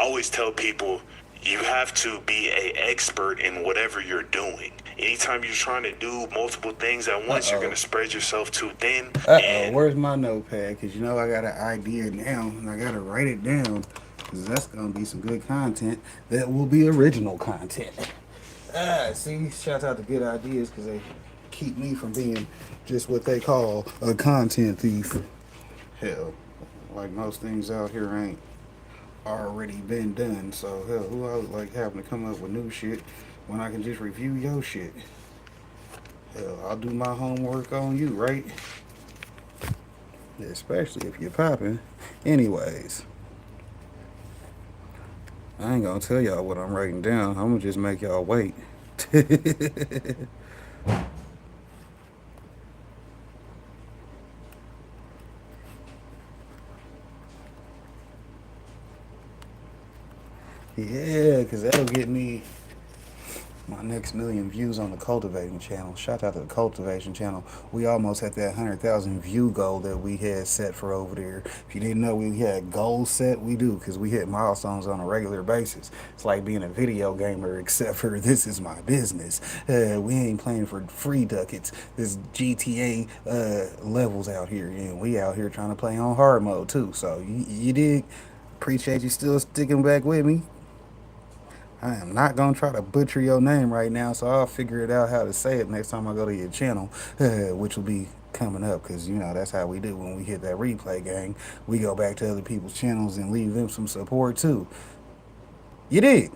always tell people you have to be an expert in whatever you're doing. Anytime you're trying to do multiple things at once, you're going to spread yourself too thin. And Where's my notepad? Because you know I got an idea now, and I got to write it down. Because that's going to be some good content that will be original content. See, shout out to good ideas because they keep me from being just what they call a content thief. Hell, like most things out here ain't already been done. So hell, who I like having to come up with new shit when I can just review your shit? Hell, I'll do my homework on you, right? Especially if you're popping. Anyways, I ain't gonna tell y'all what I'm writing down. I'm gonna just make y'all wait. Yeah, because that'll get me my next million views on the cultivating channel. Shout out to the cultivation channel. We almost had that 100,000 view goal that we had set for over there. If you didn't know we had goals set, we do, because we hit milestones on a regular basis. It's like being a video gamer, except for this is my business. We ain't playing for free ducats. This GTA levels out here, and we out here trying to play on hard mode too. So you dig? Appreciate you still sticking back with me. I am not gonna try to butcher your name right now, so I'll figure it out how to say it next time I go to your channel, which will be coming up, because you know that's how we do when we hit that replay gang. We go back to other people's channels and leave them some support too. You dig?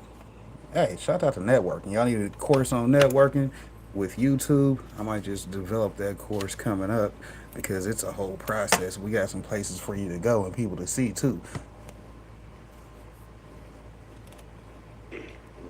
Hey, shout out to networking. Y'all need a course on networking with YouTube. I might just develop that course coming up because it's a whole process. We got some places for you to go and people to see too.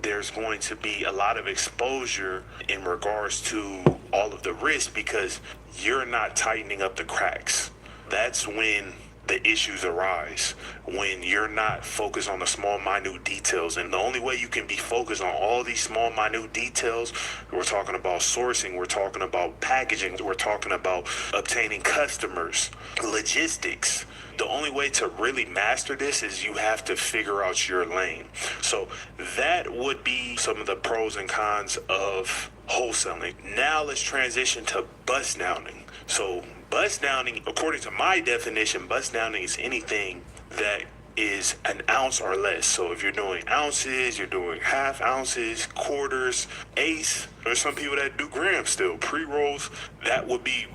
there's going to be a lot of exposure in regards to all of the risk because you're not tightening up the cracks. That's when the issues arise, when you're not focused on the small minute details. And the only way you can be focused on all these small minute details, we're talking about sourcing, we're talking about packaging, we're talking about obtaining customers, logistics. The only way to really master this is you have to figure out your lane. So that would be some of the pros and cons of wholesaling. Now let's transition to bust downing. So bust downing, according to my definition, bust downing is anything that is an ounce or less. So if you're doing ounces, you're doing half ounces, quarters, eighths. There's some people that do grams still, pre-rolls. That would be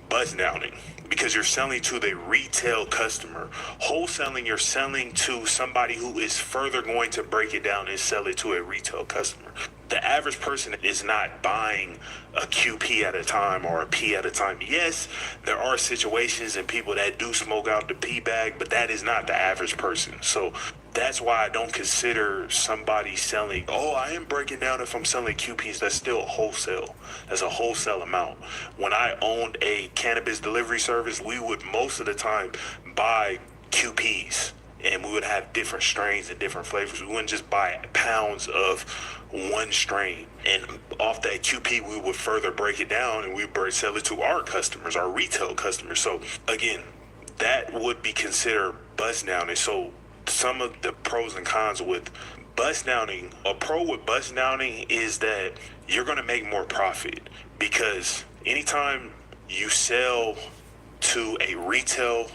bust downing because you're selling to the retail customer. Wholesaling, you're selling to somebody who is further going to break it down and sell it to a retail customer. The average person is not buying a QP at a time or a P at a time. Yes, there are situations and people that do smoke out the P bag, but that is not the average person. So that's why I don't consider somebody selling, oh, I am breaking down if I'm selling QPs. That's still wholesale. That's a wholesale amount. When I owned a cannabis delivery service, we would most of the time buy QPs. And we would have different strains and different flavors. We wouldn't just buy pounds of one strain. And off that QP, we would further break it down and we would sell it to our customers, our retail customers. So again, that would be considered bust downing. So some of the pros and cons with bust downing, a pro with bust downing is that you're going to make more profit because anytime you sell to a retail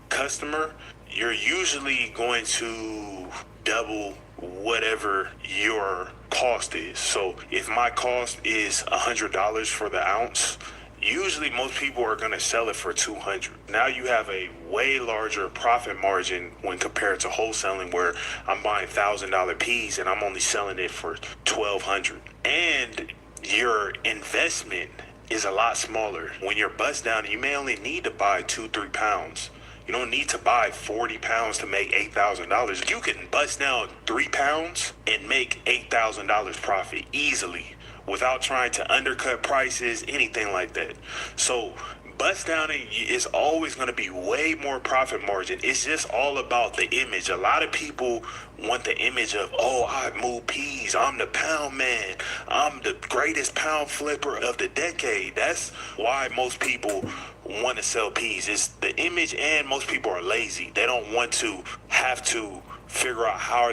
customer, you're usually going to double whatever your cost is. So if my cost is $100 for the ounce, usually most people are going to sell it for $200. Now you have a way larger profit margin when compared to wholesaling where I'm buying $1,000 P's and I'm only selling it for $1,200. And your investment is a lot smaller. When you're bust down, you may only need to buy 2-3 pounds. You don't need to buy 40 pounds to make $8,000. You can bust down 3 pounds and make $8,000 profit easily without trying to undercut prices, anything like that. So bust downing is always going to be way more profit margin. It's just all about the image. A lot of people want the image of, oh, I move peas. I'm the pound man. I'm the greatest pound flipper of the decade. That's why most people want to sell peas. It's the image, and most people are lazy. They don't want to have to figure out how